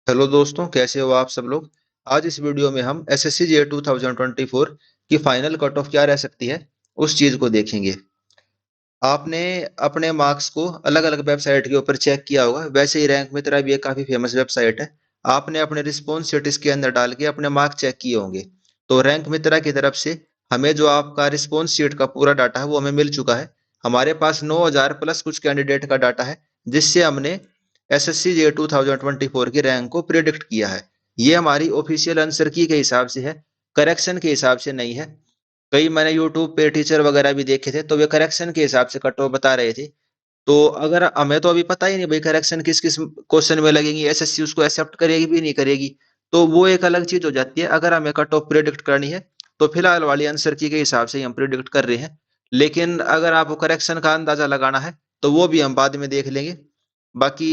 Hello दोस्तों, कैसे हो आप सब लोग। आज इस वीडियो में हम एसएससी जे 2024 की फाइनल कट ऑफ क्या रह सकती है उस चीज को देखेंगे। आपने अपने मार्क्स को अलग अलग वेबसाइट के ऊपर चेक किया होगा, वैसे ही रैंक मित्रा भी एक काफी फेमस वेबसाइट है। आपने अपने रिस्पॉन्स शीट इसके अंदर डाल के अपने मार्क्स चेक किए होंगे। तो रैंक मित्रा की तरफ से हमें जो आपका रिस्पॉन्स शीट का पूरा डाटा है वो हमें मिल चुका है। हमारे पास 9,000 प्लस कुछ कैंडिडेट का डाटा है, जिससे हमने एसएससी जे 2024 की रैंक को प्रिडिक्ट किया है। ये हमारी ऑफिशियल आंसर की के हिसाब से है, करेक्शन के हिसाब से नहीं है। कई मैंने यूट्यूब पे टीचर वगैरह भी देखे थे, तो वे करेक्शन के हिसाब से कट ऑफ बता रहे थे। तो अगर हमें तो अभी पता ही नहीं भाई करेक्शन किस किस क्वेश्चन में लगेंगी, एसएससी उसको एक्सेप्ट करेगी भी नहीं करेगी। तो वो एक अलग चीज हो जाती है। अगर हमें कट ऑफ प्रिडिक्ट करनी है तो फिलहाल वाली आंसर की के हिसाब से ही हम प्रिडिक्ट कर रहे हैं। लेकिन अगर आपको करेक्शन का अंदाजा लगाना है तो वो भी हम बाद में देख लेंगे। बाकी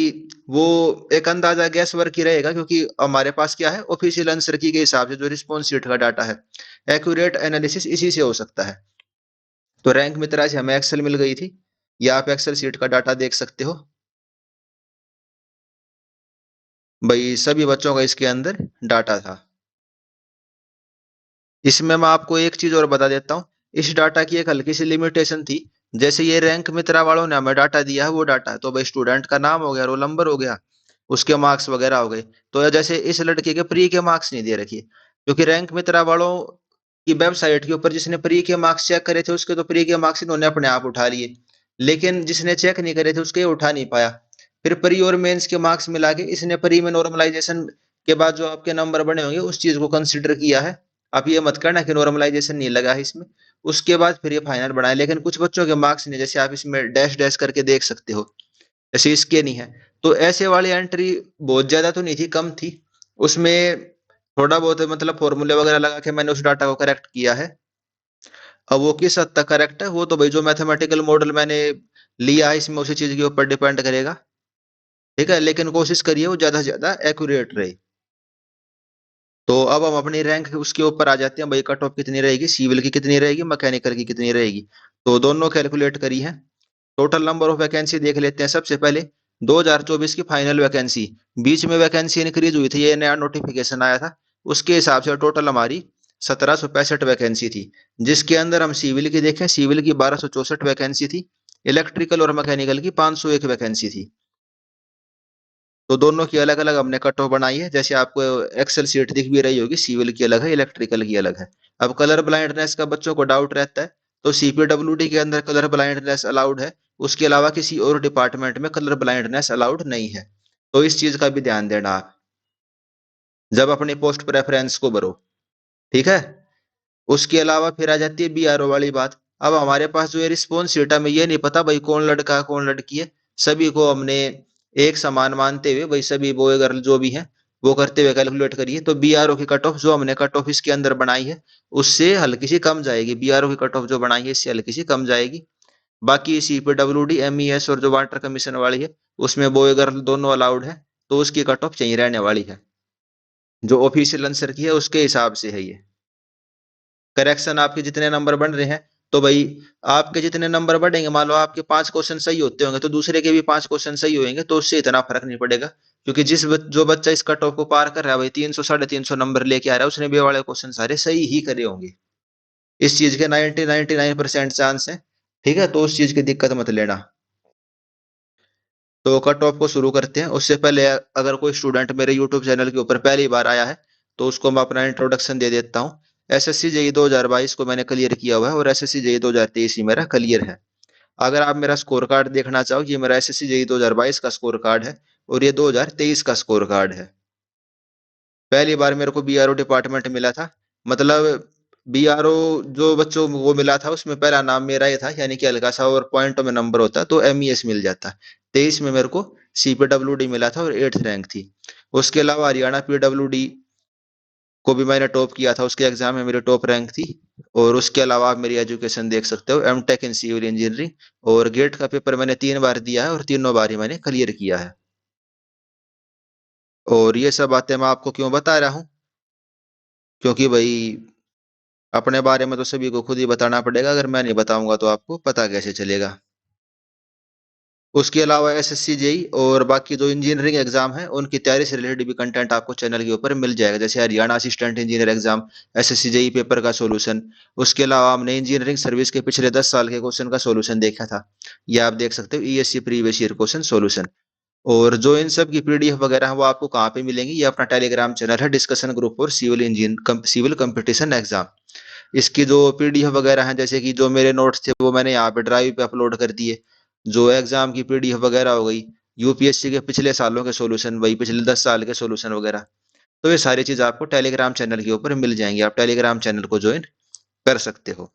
वो एक अंदाजा गैस वर्क ही रहेगा, क्योंकि हमारे पास क्या है, ऑफिशियल आंसर की के हिसाब से जो रिस्पॉन्स शीट का डाटा है, एक्यूरेट एनालिसिस इसी से हो सकता है। तो रैंक मित्रा से हमें एक्सेल मिल गई थी, या आप एक्सेल शीट का डाटा देख सकते हो। भाई सभी बच्चों का इसके अंदर डाटा था। इसमें मैं आपको एक चीज और बता देता हूँ। इस डाटा की एक हल्की सी लिमिटेशन थी। जैसे ये रैंक मित्रा वालों ने हमें डाटा दिया है, वो डाटा है तो भाई स्टूडेंट का नाम हो गया, रोल नंबर हो गया, उसके मार्क्स वगैरह हो गए। तो जैसे इस लड़के के प्री के मार्क्स नहीं दे रखी, क्योंकि रैंक मित्रा वालों की वेबसाइट के ऊपर जिसने प्री के मार्क्स चेक करे थे उसके तो प्री के मार्क्स इन्होंने अपने आप उठा लिए। लेकिन जिसने चेक नहीं करे थे उसके उठा नहीं पाया। फिर प्री और मेंस के मार्क्स मिला के इसने प्री में नॉर्मलाइजेशन के बाद जो आपके नंबर बने होंगे उस चीज को कंसिडर किया है। आप ये मत करना कि नॉर्मलाइजेशन नहीं लगा है इसमें। उसके बाद फिर ये फाइनल बनाए, लेकिन कुछ बच्चों के मार्क्स नहीं, जैसे आप इसमें डैश डैश करके देख सकते हो, जैसे इसके नहीं है। तो ऐसे वाली एंट्री बहुत ज्यादा तो नहीं थी, कम थी। उसमें थोड़ा बहुत मतलब फॉर्मूले वगैरह लगा के मैंने उस डाटा को करेक्ट किया है। अब वो किस हद तक करेक्ट है वो तो भाई जो मैथमेटिकल मॉडल मैंने लिया है इसमें उसी चीज के ऊपर डिपेंड करेगा। ठीक है, लेकिन कोशिश करिए वो ज्यादा से ज्यादा एक्यूरेट रहे। तो अब हम अपनी रैंक उसके ऊपर आ जाते हैं, भाई कट ऑफ कितनी रहेगी, सिविल की कितनी रहेगी, मैकेनिकल की कितनी रहेगी। तो दोनों कैलकुलेट करी है। टोटल नंबर ऑफ वैकेंसी देख लेते हैं सबसे पहले। 2024 की फाइनल वैकेंसी, बीच में वैकेंसी इंक्रीज हुई थी, ये नया नोटिफिकेशन आया था। उसके हिसाब से टोटल हमारी 1765 वैकेंसी थी। जिसके अंदर हम सिविल की देखें, सिविल की 1264 वैकेंसी थी। इलेक्ट्रिकल और मैकेनिकल की 501 वैकेंसी थी। तो दोनों की अलग अलग हमने कट ऑफ बनाई है, जैसे आपको एक्सेल सीट दिख भी रही होगी, सिविल की अलग है, इलेक्ट्रिकल की अलग है। अब कलर ब्लाइंडनेस का बच्चों को डाउट रहता है, तो सीपीडब्ल्यूडी के अंदर कलर ब्लाइंडनेस अलाउड है। उसके अलावा किसी और डिपार्टमेंट में कलर ब्लाइंडनेस अलाउड नहीं है। तो इस चीज का भी ध्यान देना आप जब अपनी पोस्ट प्रेफरेंस को भरो। ठीक है। उसके अलावा फिर आ जाती है बीआरओ वाली बात। अब हमारे पास जो है रिस्पॉन्स डेटा में ये नहीं पता भाई कौन लड़का है कौन लड़की है। सभी को हमने एक समान मानते हुए भाई सभी बॉय गर्ल जो भी हैं वो करते हुए कैलकुलेट करिए, तो बीआरओ की कट ऑफ जो हमने कट ऑफ इसके अंदर बनाई है उससे हल्की सी कम जाएगी। बीआरओ की कट ऑफ जो बनाई है इससे हल्की सी कम जाएगी। बाकी सीपीडब्ल्यूडी एमईएस और जो वाटर कमीशन वाली है उसमें बॉय गर्ल दोनों अलाउड है। तो उसकी कट ऑफ यही रहने वाली है, जो ऑफिशियल आंसर की है उसके हिसाब से है ये। करेक्शन आपके जितने नंबर बन रहे हैं, तो भाई आपके जितने नंबर बढ़ेंगे, मान लो आपके 5 क्वेश्चन सही होते होंगे तो दूसरे के भी 5 क्वेश्चन सही होंगे, तो उससे इतना फर्क नहीं पड़ेगा। क्योंकि जो बच्चा इस कट ऑफ को पार कर रहा है भाई 300 350 नंबर लेके आ रहा है, उसने भी ये वाले क्वेश्चन सारे सही ही करे होंगे। इस चीज के 99% चांस है। ठीक है, तो उस चीज की दिक्कत मत लेना। तो कट ऑफ को शुरू करते हैं। उससे पहले अगर कोई स्टूडेंट मेरे यूट्यूब चैनल के ऊपर पहली बार आया है तो उसको मैं अपना इंट्रोडक्शन दे देता हूँ। एसएससी जेई 2022 को मैंने क्लियर किया हुआ है और एसएससी जेई 2023 ही मेरा क्लियर है। अगर आप मेरा स्कोर कार्ड देखना चाहो, ये मेरा एसएससी जेई 2022 का स्कोर कार्ड है और ये 2023 का स्कोर कार्ड है। पहली बार मेरे को बीआरओ डिपार्टमेंट मिला था। मतलब बीआरओ जो बच्चों को मिला था उसमें पहला नाम मेरा ही था, यानी कि हल्का सा और पॉइंटों में नंबर होता तो एमईएस मिल जाता। 23 में मेरे को सीपीडब्ल्यूडी मिला था और 8th रैंक थी। उसके अलावा हरियाणा पीडब्ल्यूडी को भी मैंने टॉप किया था, उसके एग्जाम में मेरी टॉप रैंक थी। और उसके अलावा आप मेरी एजुकेशन देख सकते हो, एमटेक इन सिविल इंजीनियरिंग। और गेट का पेपर मैंने 3 बार दिया है और तीनों बार ही मैंने क्लियर किया है। और ये सब बातें मैं आपको क्यों बता रहा हूँ, क्योंकि भाई अपने बारे में तो सभी को खुद ही बताना पड़ेगा, अगर मैं नहीं बताऊंगा तो आपको पता कैसे चलेगा। उसके अलावा एसएससी जेई और बाकी जो इंजीनियरिंग एग्जाम है उनकी तैयारी से रिलेटेड भी कंटेंट आपको चैनल के ऊपर मिल जाएगा, जैसे Haryana assistant engineer exam, SSC JE paper का सॉल्यूशन। उसके अलावा हमने इंजीनियरिंग सर्विस के पिछले 10 साल के क्वेश्चन का सॉल्यूशन देखा था, ये आप देख सकते हो, ESC previous year question solution. और जो इन सब की पीडीएफ वगैरह है वो आपको कहाँ पे मिलेंगी, ये अपना टेलीग्राम चैनल है डिस्कशन ग्रुप और सिविल कंपटीशन एग्जाम। इसकी जो पीडीएफ वगैरह है, जैसे कि जो मेरे नोट्स थे वो मैंने यहाँ पे ड्राइव पे अपलोड कर दिए। जो एग्जाम की पीडीएफ वगैरह हो गई, यूपीएससी के पिछले सालों के सॉल्यूशन, वही पिछले 10 साल के सॉल्यूशन वगैरह, तो ये सारी चीज आपको टेलीग्राम चैनल के ऊपर मिल जाएंगी। आप टेलीग्राम चैनल को ज्वाइन कर सकते हो।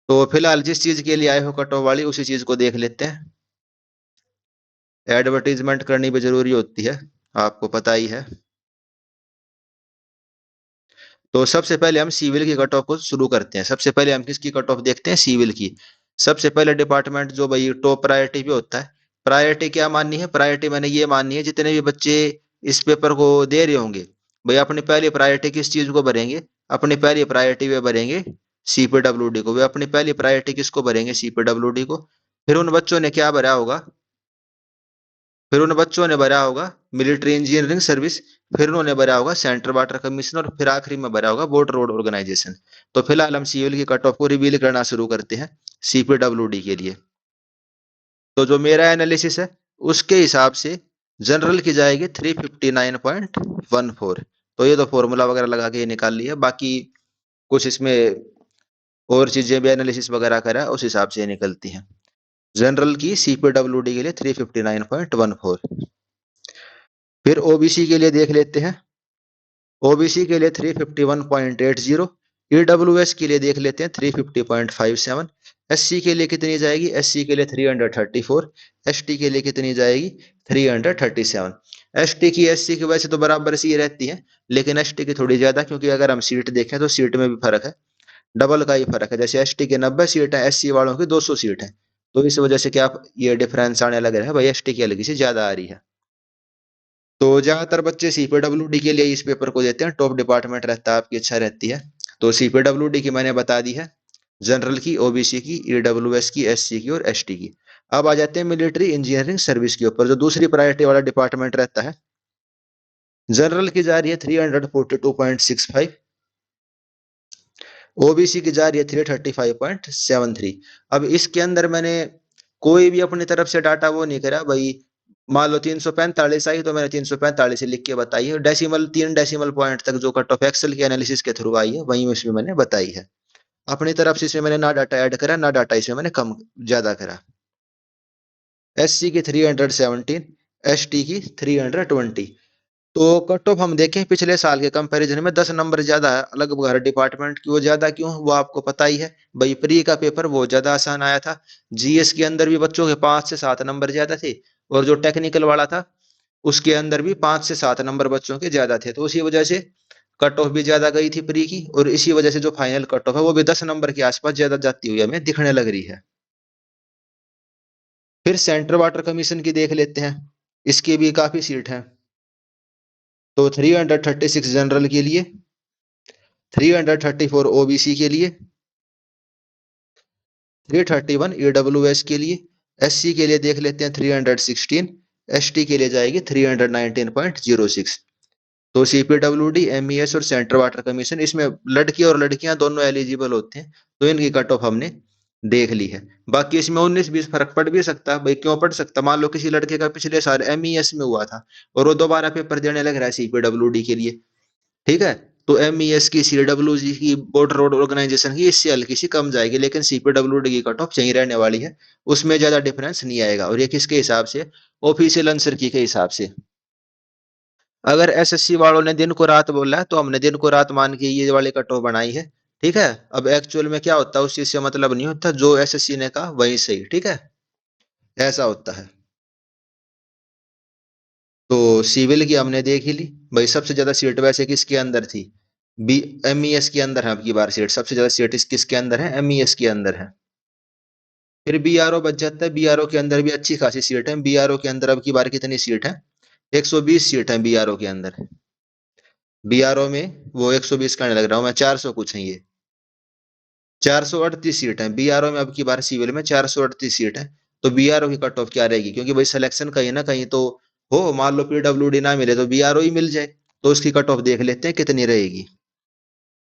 तो फिलहाल जिस चीज के लिए आए हो कट ऑफ वाली, उसी चीज को देख लेते हैं। एडवर्टीजमेंट करनी भी जरूरी होती है, आपको पता ही है। तो सबसे पहले हम सिविल की कट ऑफ को शुरू करते हैं। सबसे पहले हम किसकी कट ऑफ देखते हैं, सिविल की। सबसे पहले डिपार्टमेंट जो भाई टॉप प्रायोरिटी पे होता है, प्रायोरिटी क्या माननी है, प्रायोरिटी मैंने ये माननी है जितने भी बच्चे इस पेपर को दे रहे होंगे, भाई अपनी पहली प्रायोरिटी किस चीज को भरेंगे, अपनी पहली प्रायोरिटी वे भरेंगे सीपीडब्ल्यूडी को। वे अपनी पहली प्रायोरिटी किसको भरेंगे, सीपीडब्ल्यूडी को। फिर उन बच्चों ने क्या भरा होगा, फिर उन बच्चों ने भरा होगा मिलिट्री इंजीनियरिंग सर्विस, फिर उन्होंने भरा होगा सेंट्रल वाटर कमीशन, और फिर आखिरी में भरा होगा बॉर्डर रोड ऑर्गेनाइजेशन। तो फिलहाल हम सीविल की कट ऑफ को रिवील करना शुरू करते हैं सीपीडब्ल्यूडी के लिए। तो जो मेरा एनालिसिस है उसके हिसाब से जनरल की जाएगी 359.14। तो ये तो फॉर्मूला वगैरह लगा के ये निकाल लिया, बाकी कुछ इसमें और चीजें भी एनालिसिस वगैरह करा उस हिसाब से ये निकलती हैं। जनरल की सीपीडब्ल्यूडी के लिए 359.14। फिर ओबीसी के लिए देख लेते हैं। ओबीसी के लिए 351.80। ईडब्ल्यूएस के लिए देख लेते हैं 350.57। एससी के लिए कितनी जाएगी, एससी के लिए 334। एसटी के लिए कितनी जाएगी, 337। एसटी की एससी की वजह से तो बराबर सी रहती है, लेकिन एसटी की थोड़ी ज्यादा, क्योंकि अगर हम सीट देखें तो सीट में भी फर्क है, डबल का ही फर्क है। जैसे एसटी के 90 सीट है, एससी वालों की 200 सीट है। तो इस वजह से क्या ये डिफरेंस आने लग रहा है, भाई एसटी की अलग से ज्यादा आ रही है। तो ज्यादातर बच्चे सीपीडब्ल्यूडी के लिए इस पेपर को देते हैं, टॉप डिपार्टमेंट रहता है, आपकी इच्छा रहती है। तो सीपीडब्ल्यूडी की मैंने बता दी है, जनरल की, ओबीसी की, ईडब्ल्यूएस की, एससी की और एसटी की। अब आ जाते हैं मिलिट्री इंजीनियरिंग सर्विस के ऊपर, जो दूसरी प्रायोरिटी वाला डिपार्टमेंट रहता है। जनरल की जा रही है 342.65। ओबीसी की जा रही है 335.73। अब इसके अंदर मैंने कोई भी अपनी तरफ से डाटा वो नहीं करा भाई। मान लो 345 आई तो मैंने 345 लिख के बताई है। डेसिमल 3 डेसिमल पॉइंट तक जो कट ऑफ एक्सेल के एनालिसिस के थ्रू आई है वही इसमें मैंने बताई है। अपनी तरफ से इसमें मैंने ना डाटा ऐड करा ना डाटा इसमें मैंने कम ज्यादा करा। एससी की 317, एसटी की 320। तो कट ऑफ हम देखें पिछले साल के कंपैरिजन में 10 नंबर ज्यादा है। अलग हर डिपार्टमेंट की वो ज्यादा क्यों, वो आपको पता ही है भाई। प्री का पेपर वो ज्यादा आसान आया था, जीएस के अंदर भी बच्चों के 5 से 7 नंबर ज्यादा थे, और जो टेक्निकल वाला था उसके अंदर भी 5 से 7 नंबर बच्चों के ज्यादा थे। तो उसी वजह से कट ऑफ भी ज्यादा गई थी प्री की, और इसी वजह से जो फाइनल कट ऑफ है वो भी 10 नंबर के आसपास ज्यादा जाती हुई हमें दिखने लग रही है। फिर सेंट्रल वाटर कमीशन की देख लेते हैं, इसकी भी काफी सीट है। तो 336 जनरल के लिए, 334 ओबीसी के लिए, 331 ईडब्ल्यूएस के लिए। एससी के लिए देख लेते हैं 316। एसटी के लिए जाएगी 319.06। तो सीपीडब्ल्यूडी, एमईएस और सेंट्रल वाटर कमीशन, इसमें लड़की और लड़कियां दोनों एलिजिबल होते हैं। तो इनकी कट ऑफ हमने देख ली है। बाकी इसमें 19-20 फर्क पड़ भी सकता है भाई, क्यों पड़ सकता, मान लो किसी लड़के का पिछले साल एमईएस में हुआ था और वो दोबारा पेपर देने लग रहा है सीपीडब्ल्यूडी के लिए, ठीक है। तो एमईएस की, सीडब्ल्यूजी की, बॉर्डर रोड ऑर्गेनाइजेशन की इससे हल्की सी कम जाएगी, लेकिन सीपीडब्ल्यूडी की कट ऑफ यही रहने वाली है, उसमें ज्यादा डिफरेंस नहीं आएगा। और ये किसके हिसाब से, ऑफिशियल आंसर की के हिसाब से। अगर एसएससी वालों ने दिन को रात बोला है तो हमने दिन को रात मान के ये वाली कट ऑफ बनाई है, ठीक है। अब एक्चुअल में क्या होता है उस चीज से मतलब नहीं होता, जो एसएससी ने कहा वही सही, ठीक है, ऐसा होता है। तो सिविल की हमने देख ही ली भाई। सबसे ज्यादा सीट वैसे किसके अंदर थी, बी एमईएस के अंदर है। अब की बार सीट सबसे ज्यादा सीट किसके अंदर है, एमईएस के अंदर है। फिर बीआरओ बच जाता है, बीआरओ के अंदर भी अच्छी खासी सीट है। बीआरओ के अंदर अब की बार कितनी सीट है, 120 सीट है बीआरओ के अंदर। बीआरओ में वो 120 कहने लग रहा हूँ मैं, 400 कुछ है ये। 438 सीट है बीआरओ में, अब की बार सिविल में 438 सीट है। तो बीआरओ की कट ऑफ क्या रहेगी, क्योंकि भाई सिलेक्शन कहीं ना कहीं तो हो, मान लो पीडब्ल्यूडी ना मिले तो बीआरओ ही मिल जाए, तो उसकी कट ऑफ देख लेते हैं कितनी रहेगी।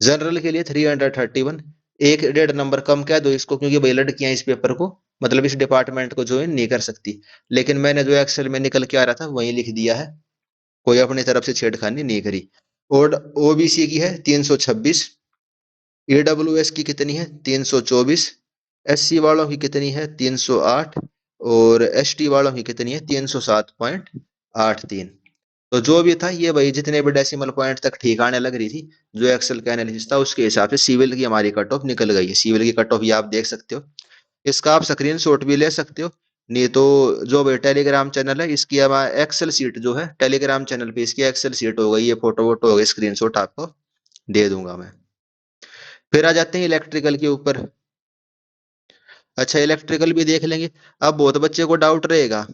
जनरल के लिए 331, एक 1.5 नंबर कम कह दो इसको, क्योंकि भाई लड़कियां इस पेपर को, मतलब इस डिपार्टमेंट को ज्वाइन नहीं कर सकती। लेकिन मैंने जो एक्सेल में निकल के आ रहा था वही लिख दिया है, कोई अपनी तरफ से छेड़खानी नहीं करी। और ओबीसी की है 326, ईडब्ल्यूएस की कितनी है 324, एससी वालों की कितनी है 308, और एसटी वालों की कितनी है 307.83। तो जो भी था ये भाई जितने भी डेसिमल पॉइंट तक ठीक आने लग रही थी, जो एक्सेल का एनालिसिस था उसके हिसाब से सिविल की हमारी कट ऑफ निकल गई है। सिविल की कट ऑफ ये आप देख सकते हो, इसका आप स्क्रीनशॉट भी ले सकते हो, नहीं तो जो भाई टेलीग्राम चैनल है इसकी अब एक्सेल सीट जो है टेलीग्राम चैनल पे इसकी एक्सेल सीट हो गई, ये फोटो वोटो हो गई, स्क्रीनशॉट आपको दे दूंगा मैं। फिर आ जाते हैं इलेक्ट्रिकल के ऊपर। अच्छा इलेक्ट्रिकल भी देख लेंगे। अब बहुत बच्चे को डाउट रहेगा,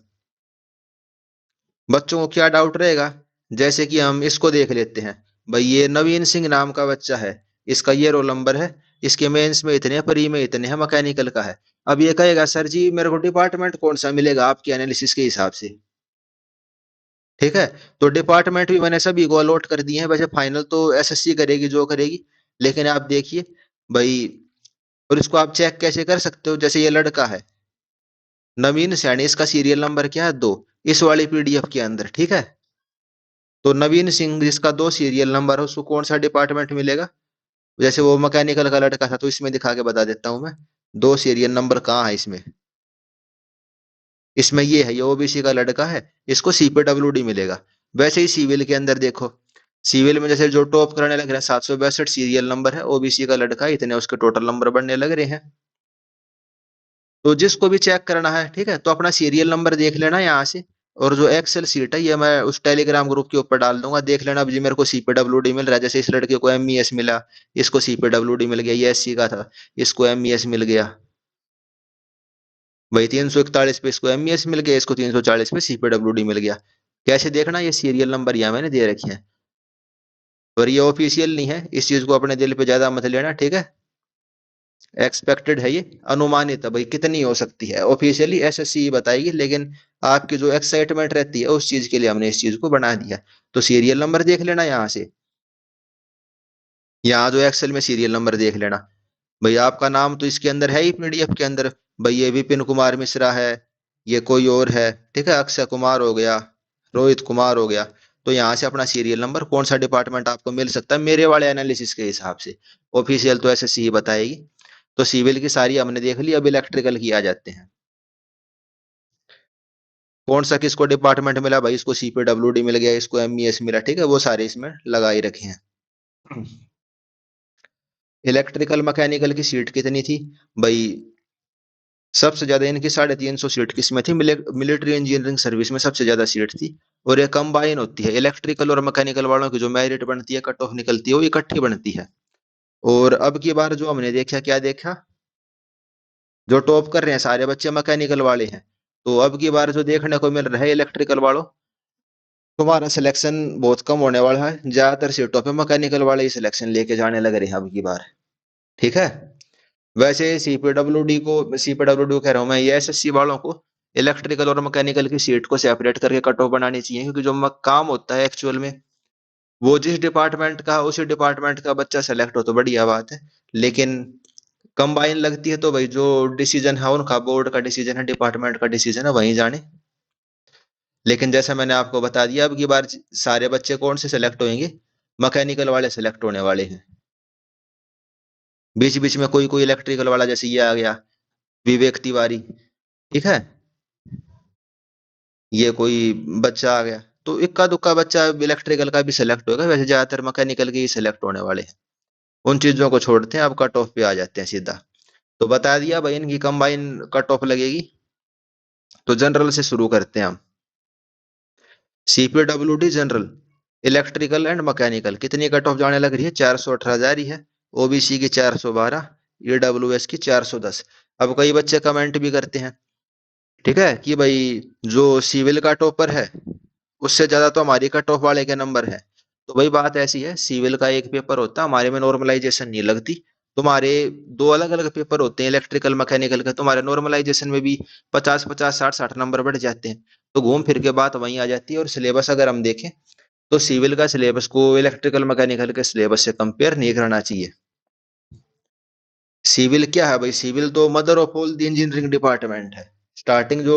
बच्चों को क्या डाउट रहेगा, जैसे कि हम इसको देख लेते हैं। भाई ये नवीन सिंह नाम का बच्चा है, इसका ये रोल नंबर है, इसके मेंस में इतने प्री में इतने हैं, मैकेनिकल का है। अब ये कहेगा सर जी मेरे को डिपार्टमेंट कौन सा मिलेगा आपके एनालिसिस के हिसाब से। ठीक है, तो डिपार्टमेंट भी मैंने सभी को अलॉट कर दिए हैं, वैसे फाइनल तो एसएससी करेगी जो करेगी। लेकिन आप देखिए भाई, और इसको आप चेक कैसे कर सकते हो, जैसे ये लड़का है नवीन सैनी, इसका सीरियल नंबर क्या है 2, इस वाली पीडीएफ के अंदर। ठीक है, तो नवीन सिंह जिसका 2 सीरियल नंबर है उसको कौन सा डिपार्टमेंट मिलेगा, जैसे वो मैकेनिकल का लड़का था तो इसमें दिखा के बता देता हूं मैं, 2 सीरियल नंबर कहाँ है इसमें, इसमें ये है, ये ओबीसी का लड़का है, इसको सीपीडब्ल्यूडी मिलेगा। वैसे ही सिविल के अंदर देखो, सिविल में जैसे जो टॉप करने लग रहे हैं 762 सीरियल नंबर है, ओबीसी का लड़का है, इतने उसके टोटल नंबर बनने लग रहे हैं। तो जिसको भी चेक करना है ठीक है, तो अपना सीरियल नंबर देख लेना यहाँ से। और जो एक्सेल सीट है ये मैं उस टेलीग्राम ग्रुप के ऊपर डाल दूंगा, देख लेना। अब जी मेरे को सीपीडब्ल्यूडी मिल रहा है, जैसे इस लड़के को एमईएस मिला, इसको सीपीडब्ल्यूडी मिल गया, ये एससी का था, इसको एमईएस मिल गया। वही 341 पे इसको एमईएस मिल गया, इसको 340 पे सीपीडब्ल्यूडी मिल गया। कैसे देखना, ये सीरियल नंबर यहाँ मैंने दे रखे हैं, और ये ऑफिशियल नहीं है, इस चीज को अपने दिल पे ज्यादा मत लेना। ठीक है, एक्सपेक्टेड है, ये अनुमानित है भाई, कितनी हो सकती है, ऑफिशियली एसएससी बताएगी, लेकिन आपकी जो एक्साइटमेंट रहती है उस चीज के लिए हमने इस चीज को बना दिया। तो सीरियल नंबर देख लेना यहाँ से, यहाँ जो एक्सेल में सीरियल नंबर देख लेना। भाई आपका नाम तो इसके अंदर है ही पीडीएफ के अंदर, भाई ये विपिन कुमार मिश्रा है, ये कोई और है, ठीक है, अक्षय कुमार हो गया, रोहित कुमार हो गया। तो यहाँ से अपना सीरियल नंबर कौन सा डिपार्टमेंट आपको मिल सकता है मेरे वाले एनालिसिस के हिसाब से, ऑफिशियल तो एसएससी ही बताएगी। तो सिविल की सारी हमने देख ली, अब इलेक्ट्रिकल की आ जाते हैं। कौन सा किसको डिपार्टमेंट मिला, भाई इसको सीपीडब्ल्यूडी मिल गया, इसको एमईएस मिला, ठीक है, वो सारे इसमें लगा ही रखे हैं। इलेक्ट्रिकल मैकेनिकल की सीट कितनी थी भाई, सबसे ज्यादा इनकी 350 सीट किसमें थी, मिलिट्री इंजीनियरिंग सर्विस में सबसे ज्यादा सीट थी। और ये कंबाइन होती है, इलेक्ट्रिकल और मैकेनिकल वालों की जो मेरिट बनती है, कट ऑफ निकलती है, वो इकट्ठी बनती है। और अब की बार जो हमने देखा, क्या देखा, जो टॉप कर रहे हैं सारे बच्चे मैकेनिकल वाले हैं। तो अब की बार जो देखने को मिल रहा है इलेक्ट्रिकल वालों, तुम्हारा सिलेक्शन बहुत कम होने वाला है, ज्यादातर सीटों पे मैकेनिकल वाले ही सिलेक्शन लेके जाने लग रहे हैं अब की बार। ठीक है, वैसे सीपीडब्ल्यूडी को कह रहा हूँ मैं, ये एसएससी वालों को इलेक्ट्रिकल और मैकेनिकल की सीट को सेपरेट करके कट ऑफ बनानी चाहिए, क्योंकि जो काम होता है एक्चुअल में, वो जिस डिपार्टमेंट का उसी डिपार्टमेंट का बच्चा सेलेक्ट हो तो बढ़िया बात है। लेकिन कंबाइन लगती है तो भाई जो डिसीजन है उनका, बोर्ड का डिसीजन है, डिपार्टमेंट का डिसीजन है, वहीं जाने। लेकिन जैसा मैंने आपको बता दिया, अब की बार सारे बच्चे कौन से सिलेक्ट होंगे, मैकेनिकल वाले सिलेक्ट होने वाले हैं। बीच बीच में कोई कोई इलेक्ट्रिकल वाला, जैसे ये आ गया विवेक तिवारी, ठीक है, ये कोई बच्चा आ गया, तो इक्का दुक्का बच्चा इलेक्ट्रिकल का भी सिलेक्ट होगा, वैसे ज्यादातर मैकेनिकल के ही सिलेक्ट होने वाले हैं। उन चीजों को छोड़ते हैं, अब कट ऑफ पे आ जाते हैं सीधा। तो बता दिया भाई इनकी कंबाइन कट ऑफ लगेगी। तो जनरल से शुरू करते हैं हम। CPWD general, electrical and mechanical, कितनी कट ऑफ जाने लग रही है, 418 जा रही है। ओबीसी की 412, ईडब्ल्यूएस की 410। अब कई बच्चे कमेंट भी करते हैं, ठीक है, कि भाई जो सिविल का टॉपर है उससे ज्यादा तो हमारी कट ऑफ वाले के नंबर है। तो भाई बात ऐसी है, सिविल का एक पेपर होता है, हमारे में नॉर्मलाइजेशन नहीं लगती, तुम्हारे दो अलग अलग पेपर होते हैं इलेक्ट्रिकल मैकेनिकल के, तुम्हारे नॉर्मलाइजेशन में भी 50-50 60-60 नंबर बढ़ जाते हैं। तो घूम फिर के बात वहीं आ जाती है। और सिलेबस अगर हम देखें तो सिविल का सिलेबस को इलेक्ट्रिकल मैकेनिकल के सिलेबस से कंपेयर नहीं करना चाहिए। सिविल क्या है भाई? सिविल तो mother of all the engineering department है। स्टार्टिंग जो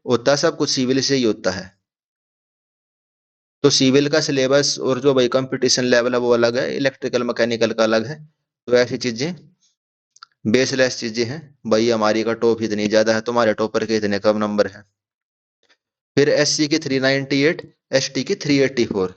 होता है सब कुछ सिविल से ही होता है। तो सिविल का सिलेबस और जो भाई कंपटीशन लेवल है वो अलग है, इलेक्ट्रिकल मैकेनिकल का अलग है। तो ऐसी चीजें बेसलेस चीजें हैं। भाई हमारी का टॉप इतनी ज्यादा है, तुम्हारे टॉपर के इतने कम नंबर है। फिर एससी की 398, एसटी की 384।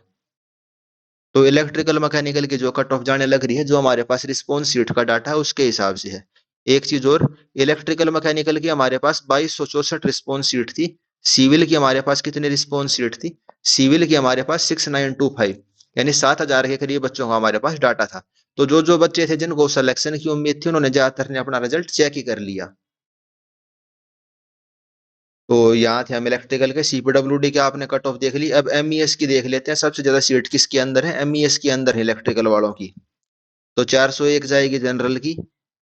तो इलेक्ट्रिकल मैकेनिकल की जो कट ऑफ जाने लग रही है, जो हमारे पास रिस्पॉन्स सीट का डाटा है उसके हिसाब से है। एक चीज और, इलेक्ट्रिकल मैकेनिकल की हमारे पास 2264 रिस्पॉन्स सीट थी। सिविल की हमारे पास कितनी रिस्पॉन्स सीट थी? सिविल की हमारे पास 6925, यानी 7000 के करीब बच्चों का हमारे पास डाटा था। तो जो जो बच्चे थे जिनको सिलेक्शन की उम्मीद थी उन्होंने ज्यादातर ने अपना रिजल्ट चेक ही कर लिया। तो यहाँ थे हम इलेक्ट्रिकल के। सीपीडब्ल्यूडी के आपने कट ऑफ देख ली, अब एमईएस की देख लेते हैं। सबसे ज्यादा सीट किसके अंदर है? एमईएस के अंदर है इलेक्ट्रिकल वालों की। तो 401 जाएगी जनरल की,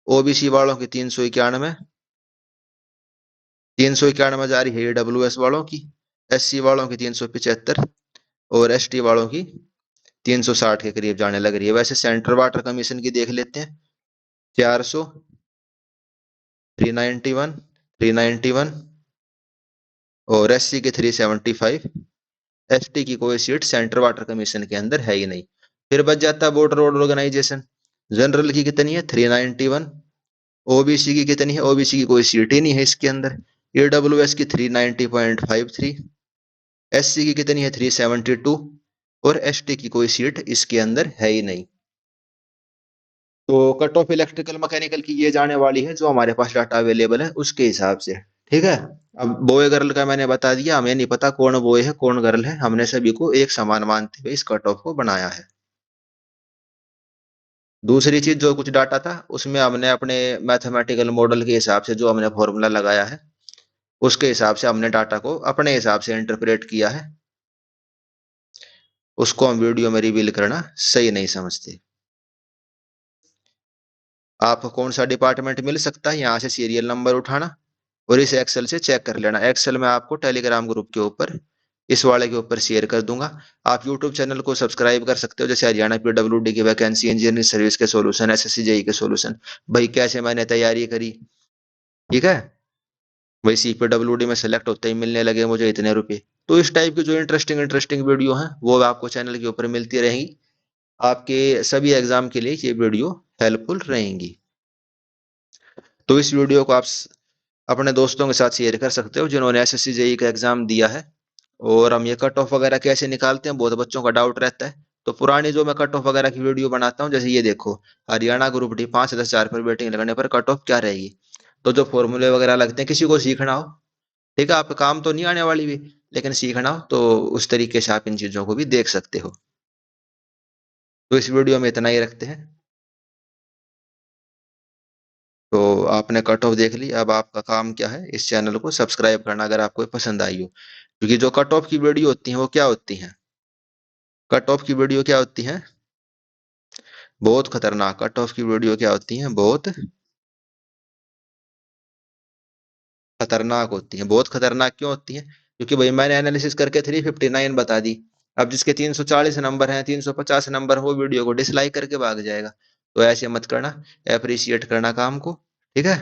ओबीसी वालों की 391, 391 जा रही है ईडब्ल्यूएस वालों की, एससी वालों की 375 और एसटी वालों की 360 के करीब जाने लग रही है। वैसे सेंट्रल वाटर कमीशन की देख लेते हैं। 400, 391, 391 और एससी की 375। एसटी की कोई सीट सेंट्रल वाटर कमीशन के अंदर है ही नहीं। फिर बच जाता है बॉर्डर रोड ऑर्गेनाइजेशन। जनरल की कितनी है? 391। ओबीसी की कितनी है? ओबीसी की कोई सीट ही नहीं है इसके अंदर। ईडब्ल्यूएस की 390.53। एससी की कितनी है? 372। और एसटी की कोई सीट इसके अंदर है ही नहीं। तो कट ऑफ इलेक्ट्रिकल मैकेनिकल की ये जाने वाली है जो हमारे पास डाटा अवेलेबल है उसके हिसाब से। ठीक है। अब बॉय गर्ल का मैंने बता दिया, हमें नहीं पता कौन बॉय है कौन गर्ल है, हमने सभी को एक समान मानते हुए इस कट ऑफ को बनाया है। दूसरी चीज, जो कुछ डाटा था उसमें हमने अपने मैथमेटिकल मॉडल के हिसाब से जो हमने फॉर्मूला लगाया है उसके हिसाब से हमने डाटा को अपने हिसाब से इंटरप्रेट किया है। उसको हम वीडियो में रिवील करना सही नहीं समझते। आपको कौन सा डिपार्टमेंट मिल सकता है, यहाँ से सीरियल नंबर उठाना और इसे एक्सेल से चेक कर लेना। एक्सेल में आपको टेलीग्राम ग्रुप के ऊपर इस वाले के ऊपर शेयर कर दूंगा। आप यूट्यूब चैनल को सब्सक्राइब कर सकते हो, जैसे हरियाणा पीडब्ल्यूडी की वैकेंसी, इंजीनियरिंग सर्विस के सॉल्यूशन, एसएससी जेई के सॉल्यूशन, भाई कैसे मैंने तैयारी करी। ठीक है। वही सीपीडब्ल्यूडी में सेलेक्ट होते ही मिलने लगे मुझे इतने रुपए। तो इस टाइप की जो इंटरेस्टिंग इंटरेस्टिंग वीडियो हैं वो आपको चैनल के ऊपर मिलती रहेंगी। आपके सभी एग्जाम के लिए ये वीडियो हेल्पफुल रहेंगी। तो इस वीडियो को आप अपने दोस्तों के साथ शेयर कर सकते हो जिन्होंने एसएससी जेई का एग्जाम दिया है। और हम ये कट ऑफ वगैरह कैसे निकालते हैं बहुत बच्चों का डाउट रहता है। तो पुरानी जो मैं कट ऑफ वगैरह की वीडियो बनाता हूँ, जैसे ये देखो, हरियाणा ग्रुप डी 5-10 4 पर वेटिंग लगने पर कट ऑफ क्या रहेगी। तो जो फॉर्मूले वगैरह लगते हैं, किसी को सीखना हो, ठीक है, आप काम तो नहीं आने वाली भी, लेकिन सीखना हो तो उस तरीके से आप इन चीजों को भी देख सकते हो। तो इस वीडियो में इतना ही रखते हैं। तो आपने कट ऑफ देख ली, अब आपका काम क्या है, इस चैनल को सब्सक्राइब करना अगर आपको पसंद आई हो। क्योंकि जो कट ऑफ की वीडियो होती है वो क्या होती है? कट ऑफ की वीडियो क्या होती है? बहुत खतरनाक। कट ऑफ की वीडियो क्या होती है? बहुत खतरनाक होती है। बहुत खतरनाक क्यों होती है? क्योंकि भाई मैंने एनालिसिस करके 359 बता दी। अब जिसके 340 नंबर हैं, 350 नंबर, वो वीडियो को डिसलाइक करके भाग जाएगा। तो ऐसे मत करना, अप्रिशिएट करना काम को। ठीक है।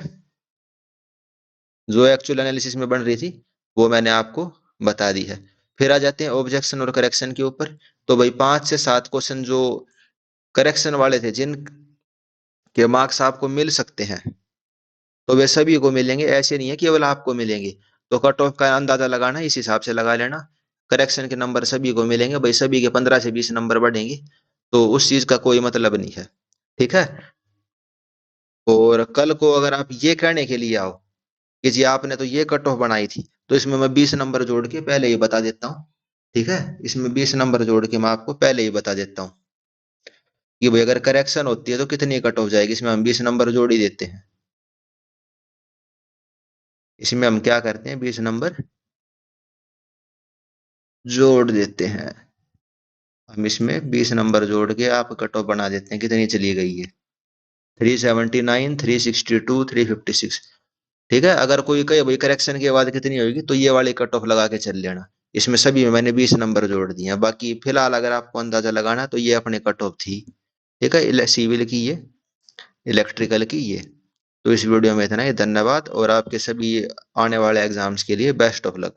जो एक्चुअल एनालिसिस में बन रही थी वो मैंने आपको बता दी है। फिर आ जाते हैं ऑब्जेक्शन और करेक्शन के ऊपर। तो भाई 5 से 7 क्वेश्चन जो करेक्शन वाले थे, जिन के मार्क्स आपको मिल सकते हैं, तो वे सभी को मिलेंगे, ऐसे नहीं है केवल आपको मिलेंगे। तो कट ऑफ का अंदाजा लगाना इस हिसाब से लगा लेना। करेक्शन के नंबर सभी को मिलेंगे भाई, सभी के 15 से 20 नंबर बढ़ेंगे। तो उस चीज का कोई मतलब नहीं है। ठीक है। और कल को अगर आप ये कहने के लिए आओ कि जी आपने तो ये कट ऑफ बनाई थी, तो इसमें मैं 20 नंबर जोड़ के पहले ही बता देता हूँ। ठीक है। इसमें 20 नंबर जोड़ के मैं आपको पहले ही बता देता हूँ कि भाई अगर करेक्शन होती है तो कितनी कट ऑफ जाएगी। इसमें हम 20 नंबर जोड़ ही देते हैं। इसमें हम क्या करते हैं, 20 नंबर जोड़ देते हैं। हम इसमें 20 नंबर जोड़ के आप कट ऑफ बना देते हैं कितनी चली गई है। 379, 362, 356। ठीक है, अगर कोई कहे भाई करेक्शन के बाद कितनी होगी, तो ये वाली कट ऑफ लगा के चल लेना। इसमें सभी में मैंने 20 नंबर जोड़ दिए हैं। बाकी फिलहाल अगर आपको अंदाजा लगाना है, तो ये अपनी कट ऑफ थी। ठीक है, सिविल की ये, इलेक्ट्रिकल की ये। तो इस वीडियो में इतना ही, धन्यवाद, और आपके सभी आने वाले एग्जाम्स के लिए बेस्ट ऑफ लक।